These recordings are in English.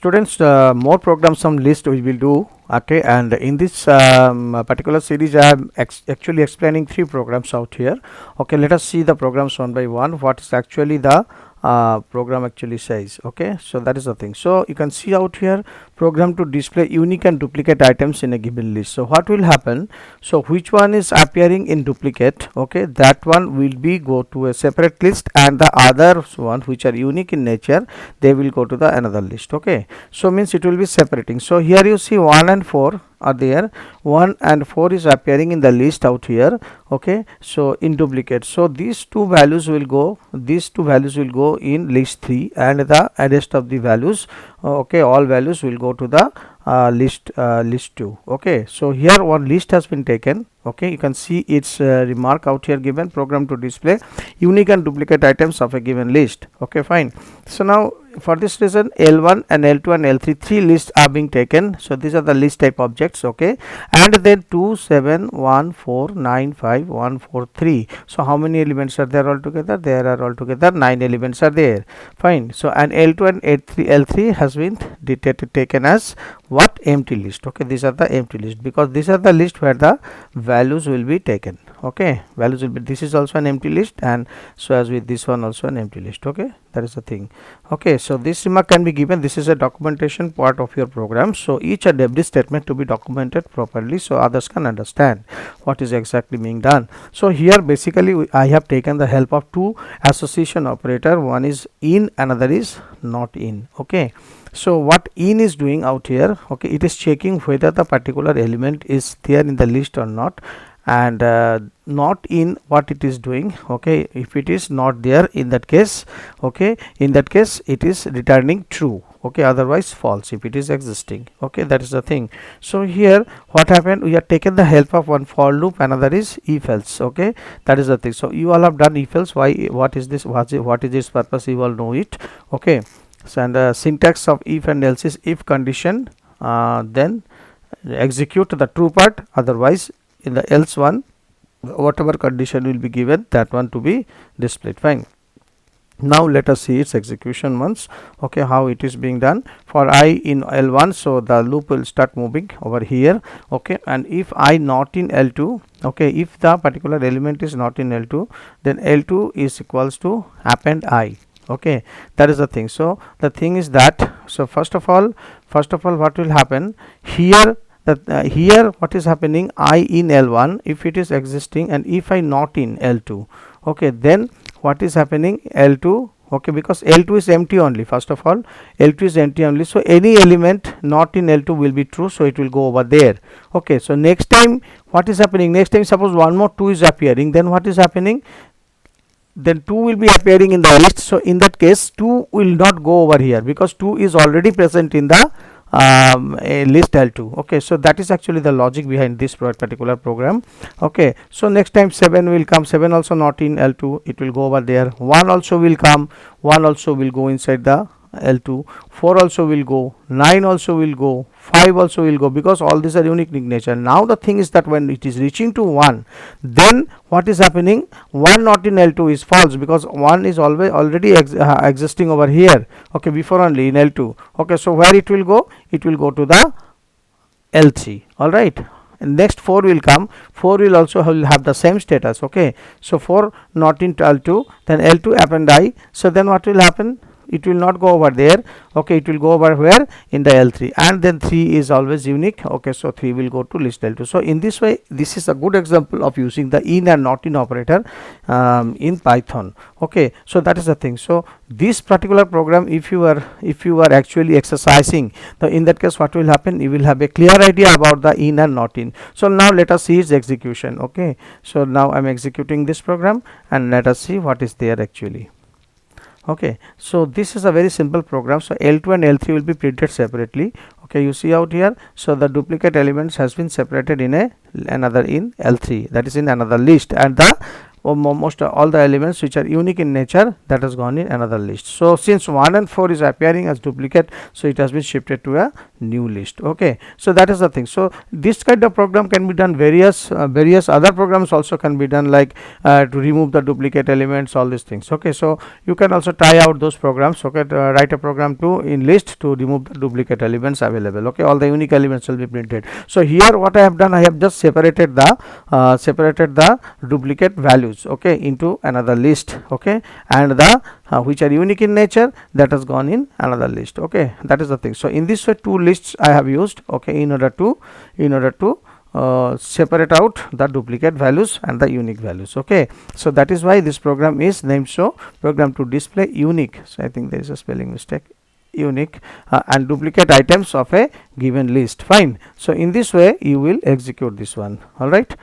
Students, more programs from list we will do. Okay, and in this particular series I am actually explaining 3 programs out here. Okay, let us see the programs one by one, what is actually the program actually says. Okay, so that is the thing. So you can see out here, program to display unique and duplicate items in a given list. So what will happen, so which one is appearing in duplicate, okay, that one will be go to a separate list, and the other one which are unique in nature, they will go to the another list. Okay, so means it will be separating. So here you see 1 and 4 are there. 1 and 4 is appearing in the list out here. Okay, so in duplicate, so these two values will go in list 3, and the rest of the values, okay, all values will go to the list 2. Okay, so here one list has been taken. Okay, you can see its remark out here given, program to display unique and duplicate items of a given list. Okay, fine. So now for this reason, L1 and L2 and L3, 3 lists are being taken. So these are the list type objects. Okay, and then 2 7 1 4 9 5 1 4 3. So how many elements are there altogether? There are altogether 9 elements are there. Fine. So and L2 and L3 has been taken as what? Empty list. Okay, these are the empty list, because these are the list where the values will be taken. Okay, values will be, this is also an empty list, and so as with this one also an empty list. Okay, that is the thing. Okay, so this remark can be given. This is a documentation part of your program, so each and every statement to be documented properly, so others can understand what is exactly being done. So here basically I have taken the help of two association operator, one is in, another is not in. Okay, so what in is doing out here, okay, it is checking whether the particular element is there in the list or not, and not in, what it is doing, okay, if it is not there, in that case, okay, in that case it is returning true. Okay, otherwise false if it is existing. Okay, that is the thing. So here what happened, we have taken the help of one for loop, another is if else. Okay, that is the thing. So you all have done if else. Why, what is this, what is this purpose, you all know it. Okay, so and the syntax of if and else is if condition, then execute the true part, otherwise in the else one, whatever condition will be given, that one to be displayed. Fine. Now let us see its execution once. Okay, how it is being done. For I in L1, so the loop will start moving over here. Okay, and if I not in L2, okay, if the particular element is not in L2, then L2 is equals to append I. Okay, that is the thing. So the thing is that, so first of all what will happen here, that here what is happening, I in L1 if it is existing, and if I not in L2, okay, then what is happening, L2, okay, because L2 is empty only, first of all L2 is empty only, so any element not in L2 will be true, so it will go over there. Okay, so next time what is happening, next time suppose one more 2 is appearing, then what is happening, then 2 will be appearing in the list. So in that case 2 will not go over here, because 2 is already present in the list L2. Okay, so that is actually the logic behind this particular program. Okay, so next time 7 will come, 7 also not in L2, it will go over there. 1 also will come, 1 also will go inside the L2, 4 also will go, 9 also will go, 5 also will go, because all these are unique in nature. Now the thing is that when it is reaching to 1, then what is happening, 1 not in L2 is false, because 1 is always already existing over here. Okay, before only in L2. Okay, so where it will go, it will go to the L3. All right, and next 4 will come, 4 will also have the same status. Okay, so 4 not in L2, then L2 append I, so then what will happen, it will not go over there. Okay, it will go over where, in the L3, and then 3 is always unique. Okay, so 3 will go to list L2. So in this way, this is a good example of using the in and not in operator in Python. Okay, so that is the thing. So this particular program, if you are actually exercising, so in that case what will happen, you will have a clear idea about the in and not in. So now let us see its execution. Okay, so now I am executing this program, and let us see what is there actually. Okay, so this is a very simple program. So L2 and L3 will be printed separately. Okay, you see out here, so the duplicate elements has been separated in another in L3, that is in another list, and the most all the elements which are unique in nature, that has gone in another list. So since 1 and 4 is appearing as duplicate, so it has been shifted to a new list. Okay, so that is the thing. So this kind of program can be done, various other programs also can be done, like to remove the duplicate elements, all these things. Okay, so you can also try out those programs. Okay, write a program to in list to remove the duplicate elements available. Okay, all the unique elements will be printed. So here what I have done, I have just separated the duplicate values, okay, into another list. Okay, and the which are unique in nature, that has gone in another list. Okay, that is the thing. So in this way, two lists I have used, okay, in order to separate out the duplicate values and the unique values. Okay, so that is why this program is named so, program to display unique. So I think there is a spelling mistake, unique and duplicate items of a given list. Fine. So in this way you will execute this one. All right.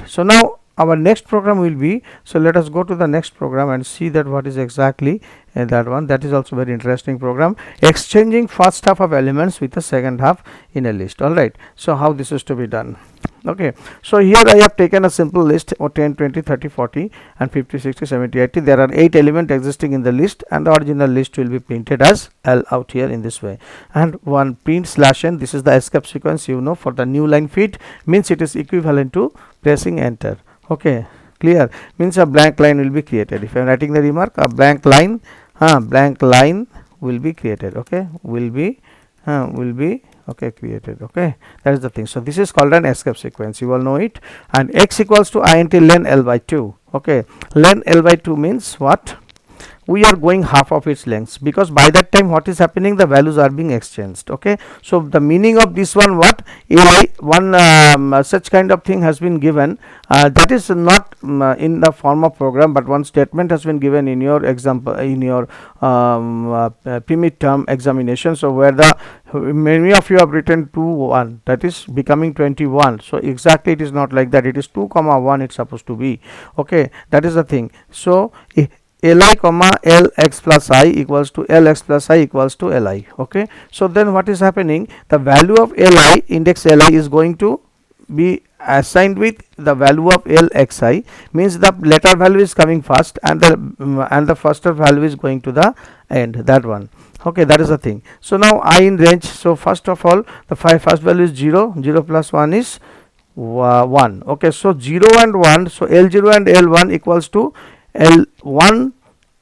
So now our next program will be, so let us go to the next program and see that what is exactly that one. That is also very interesting program, exchanging first half of elements with the second half in a list. All right, so how this is to be done. Okay, so here I have taken a simple list of 10, 20, 30, 40 and 50, 60, 70, 80. There are 8 elements existing in the list, and the original list will be printed as L out here in this way. And one print /n, this is the escape sequence, you know, for the new line feed, means it is equivalent to pressing enter. Okay, clear, means a blank line will be created. If I am writing the remark, a blank line will be created. Okay, will be okay, created. Okay, that is the thing. So this is called an escape sequence, you all know it. And x equals to int len L by 2. Okay, len L by 2 means what? We are going half of its length, because by that time what is happening, the values are being exchanged. Okay, so the meaning of this one, what li one such kind of thing has been given, that is not in the form of program, but one statement has been given in your example, in your pre-midterm examination. So where the many of you have written 2 1, that is becoming 21. So exactly it is not like that, it is 2 comma 1 it's supposed to be. Okay, that is the thing. So li comma lx plus I equals to lx plus I equals to li. Okay, so then what is happening, the value of li, index li, is going to be assigned with the value of lxi, means the latter value is coming first, and the first value is going to the end, that one. Okay, that is the thing. So now I in range, so first of all the first value is 0, 0 plus 1 is 1. Okay, so 0 and 1, so L0 and L1 equals to L1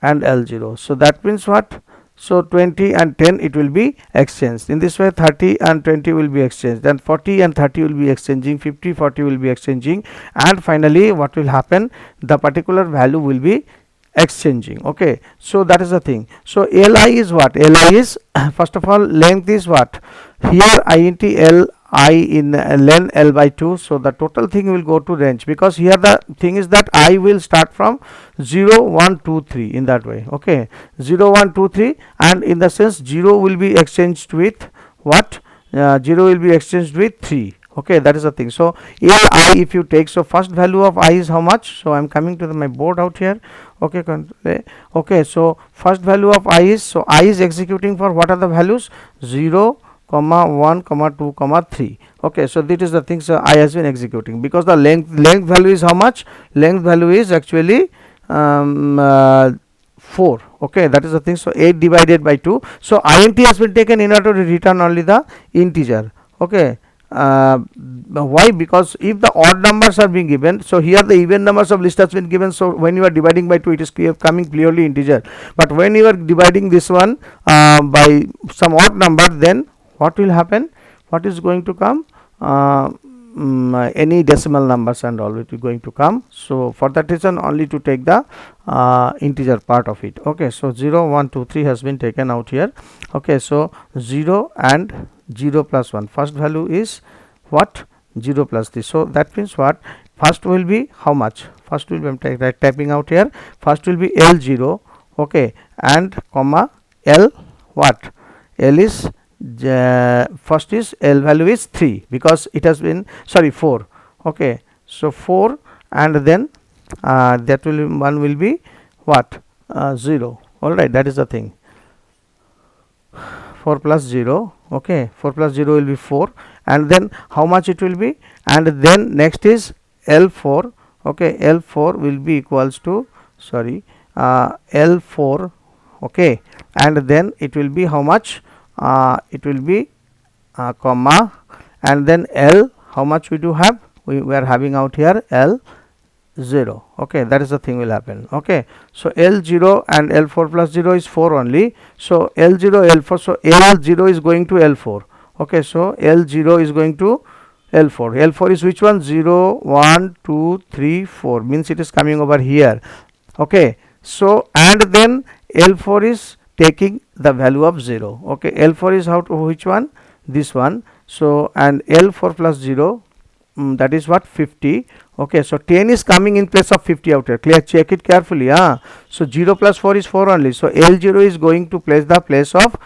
and L0. So that means what? So 20 and 10 it will be exchanged. In this way 30 and 20 will be exchanged, then 40 and 30 will be exchanging, 50, 40 will be exchanging, and finally what will happen, the particular value will be exchanging. Okay, so that is the thing. So li is what? Li is first of all length is what? Here int L I in len L by 2. So the total thing will go to range, because here the thing is that I will start from 0 1 2 3 in that way. Okay, 0 1 2 3, and in the sense 0 will be exchanged with what? 0 will be exchanged with 3. Okay, that is the thing. So li, if you take, so first value of I is how much? So I am coming to my board out here. Okay, okay, so first value of I is, so I is executing for what are the values? 0 comma 1 comma 2 comma 3. Okay, so this is the things I has been executing, because the length value is how much? Length value is actually 4. Okay, that is the thing. So 8 divided by 2. So int has been taken in order to return only the integer. Okay, why? Because if the odd numbers are being given, so here the even numbers of list has been given, so when you are dividing by 2 it is coming clearly integer, but when you are dividing this one by some odd number, then what will happen? What is going to come? Any decimal numbers and all it is going to come. So for that reason only to take the integer part of it. Okay, so 0 1 2 3 has been taken out here. Okay, so 0 and 0 plus 1, first value is what? 0 plus 3. So that means what? First will be how much? First will be, I'm typing out here, first will be L0. Okay, and comma L what? L is first is L value is 3, because it has been, sorry, 4. Okay, so 4, and then that will one will be what? 0. All right, that is the thing. 4 plus 0. Okay, 4 plus 0 will be 4, and then how much it will be? And then next is L4. Okay, L4 will be equals to, sorry, L4. Okay, and then it will be how much? It will be comma, and then L, how much we do have? We are having out here L 0. Okay, that is the thing will happen. Okay, so L 0 and L 4 plus 0 is 4 only. So L 0, L 4, so L 0 is going to L 4. Okay, so L 0 is going to L 4. L 4 is which one? 0, 1, 2, 3, 4, means it is coming over here. Okay, so and then L 4 is taking the value of 0. Okay, L 4 is how to which one? This one. So and L 4 plus 0, that is what? 50. Okay, so 10 is coming in place of 50 out here. Clear? Check it carefully. So 0 plus 4 is 4 only. So L 0 is going to place the place of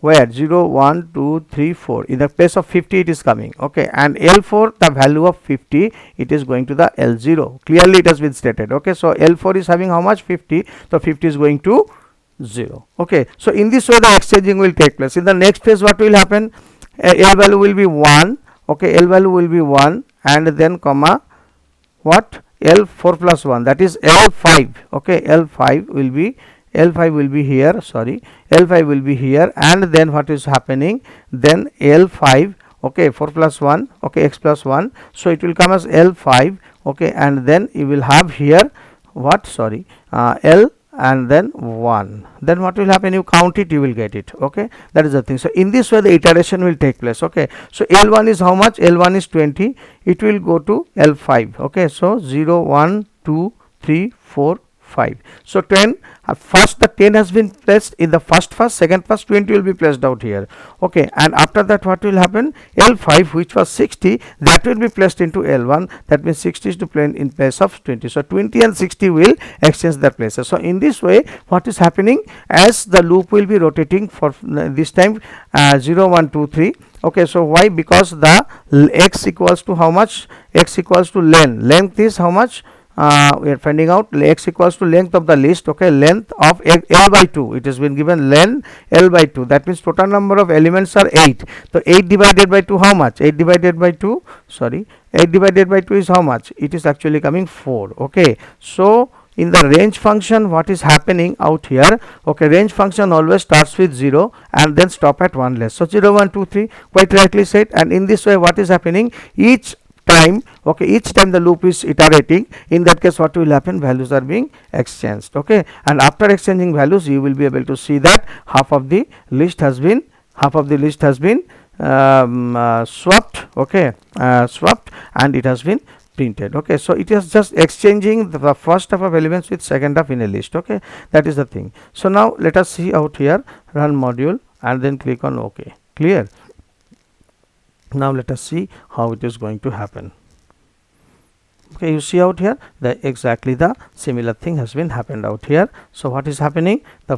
where? 0, 1, 2, 3, 4. In the place of 50 it is coming. Okay, and L 4, the value of 50, it is going to the L 0. Clearly it has been stated. Okay, so L 4 is having how much? 50. So 50 is going to 0. Okay, so in this way the exchanging will take place. In the next phase what will happen? L value will be 1. Okay, L value will be 1 and then comma what? L 4 plus 1, that is L 5. Okay, L 5 will be here, sorry, L 5 will be here, and then what is happening? Then L 5, okay, 4 plus 1, okay, x plus 1, so it will come as L 5. Okay, and then you will have here what? Sorry, L and then 1. Then what will happen? You count it, you will get it. Okay, that is the thing. So in this way the iteration will take place. Okay, so L1 is how much? L1 is 20. It will go to L5. Okay, so 0, 1, 2, 3, 4, 5. So 10, first the 10 has been placed in the first pass, second pass 20 will be placed out here. Okay, and after that what will happen? L5, which was 60, that will be placed into L1. That means 60 is to play in place of 20. So 20 and 60 will exchange their places. So in this way what is happening? As the loop will be rotating for this time 0, 1, 2, 3. Okay, so why? Because the x equals to how much? X equals to length. Length is how much? We are finding out x equals to length of the list. Okay, length of L by 2. It has been given length L by 2. That means total number of elements are 8. So 8 divided by 2 how much? 8 divided by 2, sorry, 8 divided by 2 is how much? It is actually coming 4. Okay, so in the range function what is happening out here? Okay, range function always starts with 0 and then stop at 1 less. So 0, 1, 2, 3, quite rightly said. And in this way what is happening? Each time, okay, each time the loop is iterating, in that case what will happen? Values are being exchanged. Okay, and after exchanging values you will be able to see that half of the list has been swapped. Okay, swapped, and it has been printed. Okay, so it is just exchanging the first half of elements with second half in a list. Okay, that is the thing. So now let us see out here, run module and then click on OK. Clear? Now let us see how it is going to happen. Okay, you see out here the exactly the similar thing has been happened out here. So what is happening? The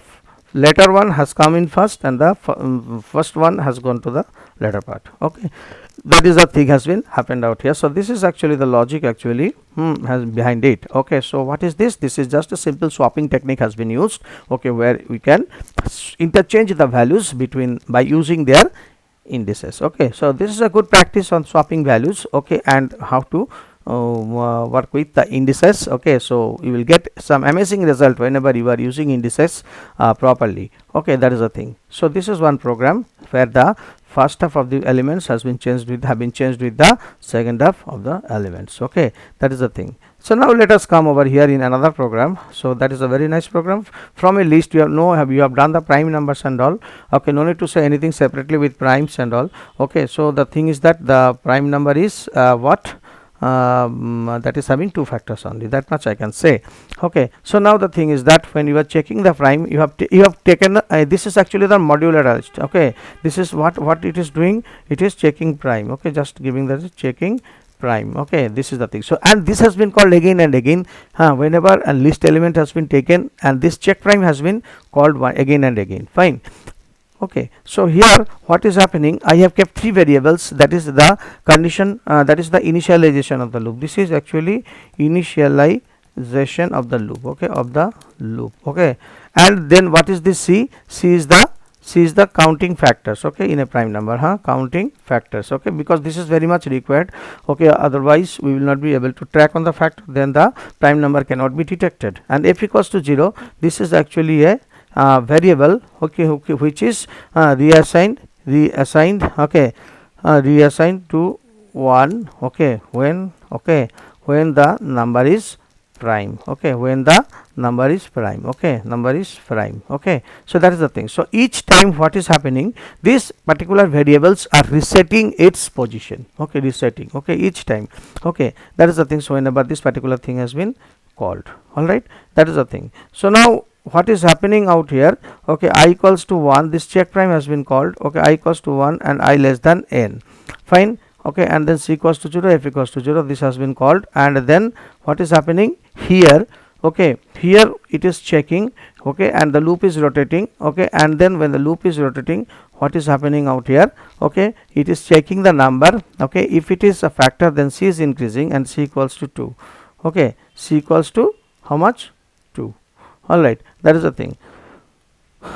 later one has come in first and the first one has gone to the later part. Okay, that is the thing has been happened out here. So this is actually the logic actually has behind it. Okay, so what is this? This is just a simple swapping technique has been used. Okay, where we can interchange the values between by using their indices. Okay, so this is a good practice on swapping values. Okay, and how to work with the indices. Okay, so you will get some amazing result whenever you are using indices properly. Okay, that is the thing. So this is one program where the first half of the elements has been changed with the second half of the elements. Okay, that is the thing. So now let us come over here in another program. So that is a very nice program. From a list you have done the prime numbers and all. Okay, no need to say anything separately with primes and all. Okay, so the thing is that the prime number is what? That is having 2 factors only, that much I can say. Okay, so now the thing is that when you are checking the prime, you have taken this is actually the modular list. Okay, this is what it is doing. It is checking prime. Okay, just giving that checking prime. Okay, this is the thing. So and this has been called again and again whenever a list element has been taken, and this check prime has been called again and again. Fine. Okay, so here what is happening? I have kept 3 variables. That is the condition, that is the initialization of the loop. This is actually initialization of the loop. Okay, of the loop. Okay, and then what is this C? C is the counting factors. Okay, in a prime number, counting factors. Okay, because this is very much required. Okay, otherwise we will not be able to track on the factor, then the prime number cannot be detected. And f equals to 0, this is actually a variable. Okay, which is reassigned. Okay, reassign to 1, okay, when the number is prime, okay, when the number is prime, okay, number is prime, okay. So that is the thing. So each time what is happening, these particular variables are resetting its position, okay, resetting, okay, each time, okay, that is the thing. So whenever this particular thing has been called, all right, that is the thing. So now what is happening out here, okay, I equals to 1, this check prime has been called, okay, I equals to 1 and I less than n, fine, okay, and then c equals to 0, f equals to 0, this has been called, and then what is happening here, okay, here it is checking, okay, and the loop is rotating, okay, and then when the loop is rotating, what is happening out here, okay, it is checking the number, okay, if it is a factor then c is increasing and c equals to 2, okay, c equals to how much, 2, all right, that is the thing.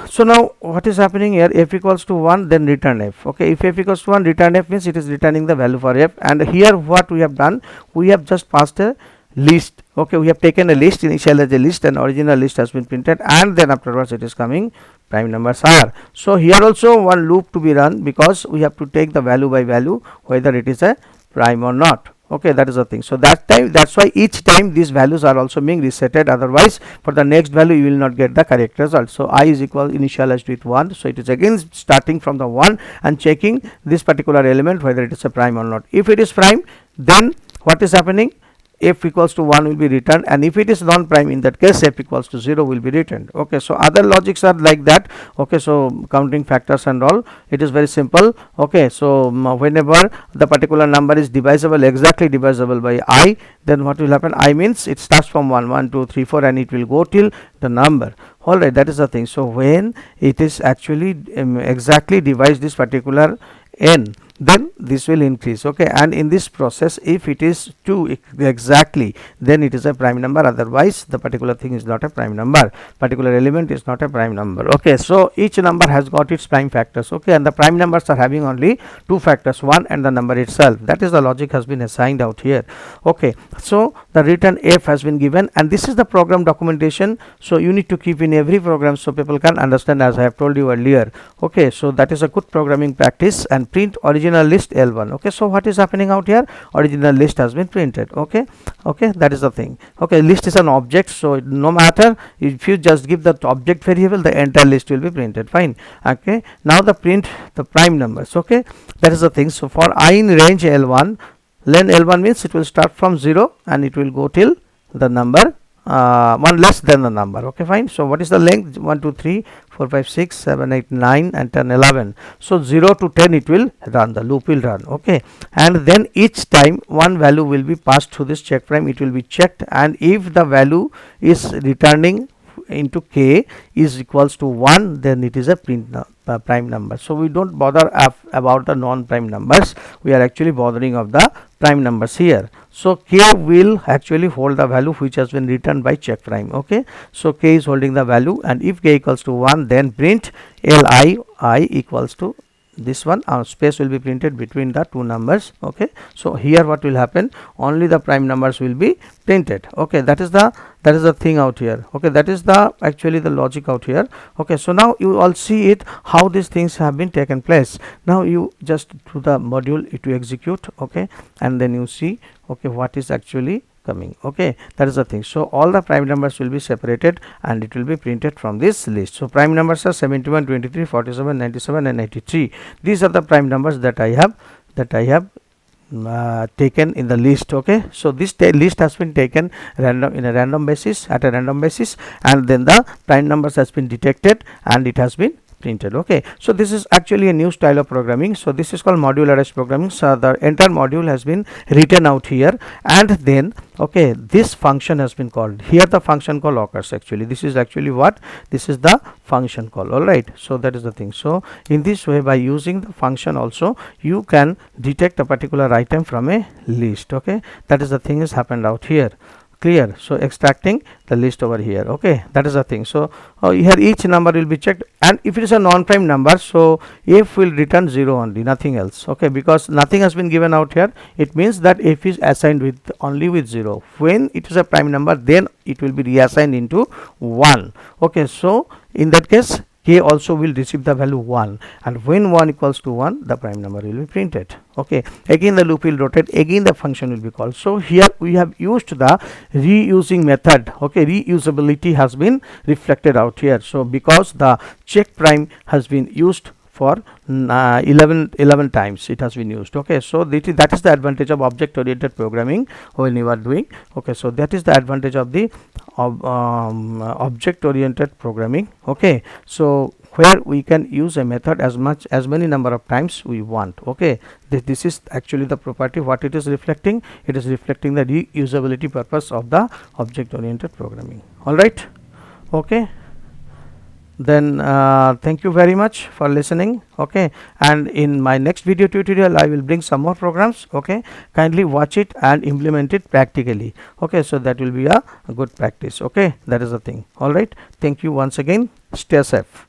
So now what is happening here, f equals to 1 then return f, okay, if f equals to 1 return f means it is returning the value for f, and here what we have done, we have just passed a list, okay, we have taken a list, initial as a list and original list has been printed, and then afterwards it is coming prime numbers are. So here also one loop to be run, because we have to take the value by value whether it is a prime or not, okay, that is the thing. So that time, that's why each time these values are also being resetted, otherwise for the next value you will not get the correct result. So I is equal initialized with 1, so it is again starting from the 1 and checking this particular element whether it is a prime or not. If it is prime, then what is happening, f equals to 1 will be returned, and if it is non prime, in that case f equals to 0 will be returned, okay. So other logics are like that, okay. So counting factors and all, it is very simple, okay. So whenever the particular number is divisible, exactly divisible by I, then what will happen, I means it starts from 1, 1, 2, 3, 4 and it will go till the number, all right, that is the thing. So when it is actually exactly divide this particular n, then this will increase, okay, and in this process if it is 2 exactly, then it is a prime number, otherwise the particular thing is not a prime number, particular element is not a prime number, okay. So each number has got its prime factors, okay, and the prime numbers are having only two factors, 1 and the number itself, that is the logic has been assigned out here, okay. So the return f has been given, and this is the program documentation, so you need to keep in every program so people can understand, as I have told you earlier, okay. So that is a good programming practice, and print original list L1, okay. So what is happening out here, original list has been printed, okay, okay, that is the thing, okay. List is an object, so no matter if you just give the object variable, the entire list will be printed, fine, okay. Now the print the prime numbers, okay, that is the thing. So for I in range L1, len L1 means it will start from 0 and it will go till the number 1 less than the number, okay, fine. So what is the length, 1 2 3 4 5 6 7 8 9 and 10 11, so 0 to 10 it will run, the loop will run, okay, and then each time one value will be passed through this check prime, it will be checked, and if the value is returning into k is equals to 1, then it is a prime number. So we don't bother about the non-prime numbers, we are actually bothering of the prime numbers here. So k will actually hold the value which has been returned by check prime, okay. So k is holding the value, and if k equals to 1, then print li I equals to this one, space will be printed between the two numbers, okay. So here what will happen, only the prime numbers will be printed, okay. That is the thing out here, okay, that is the actually the logic out here, okay. So now you all see it how these things have been taken place. Now you just do the module to execute, okay, and then you see, okay, what is actually coming, okay, that is the thing. So all the prime numbers will be separated and it will be printed from this list. So prime numbers are 71, 23, 47, 97 and 93. These are the prime numbers that I have taken in the list, okay. So this list has been taken random in a random basis, at a random basis, and then the prime numbers has been detected and it has been printed, okay. So this is actually a new style of programming, so this is called modularized programming. So the entire module has been written out here, and then okay, this function has been called here, the function call occurs, actually this is actually what, this is the function call, all right. So that is the thing. So in this way, by using the function also you can detect a particular item from a list, okay, that is the thing is happened out here, clear. So extracting the list over here, okay, that is the thing. So here each number will be checked, and if it is a non-prime number, so f will return 0 only, nothing else, okay, because nothing has been given out here, it means that f is assigned with only with 0. When it is a prime number, then it will be reassigned into 1, okay. So in that case k also will receive the value 1, and when 1 equals to 1, the prime number will be printed. Okay, again the loop will rotate, again the function will be called. So here we have used the reusing method. Okay, reusability has been reflected out here. So because the check prime has been used for 11 times, it has been used. Okay, so that is the advantage of object oriented programming when you are doing. Okay, so that is the advantage of the object oriented programming. Okay, so where we can use a method as many number of times we want. Okay, this is actually the property what it is reflecting. It is reflecting the reusability purpose of the object oriented programming. All right. Okay, then thank you very much for listening. Okay, and in my next video tutorial I will bring some more programs. Okay, kindly watch it and implement it practically. Okay, so that will be a good practice. Okay, that is the thing. All right, thank you once again. Stay safe.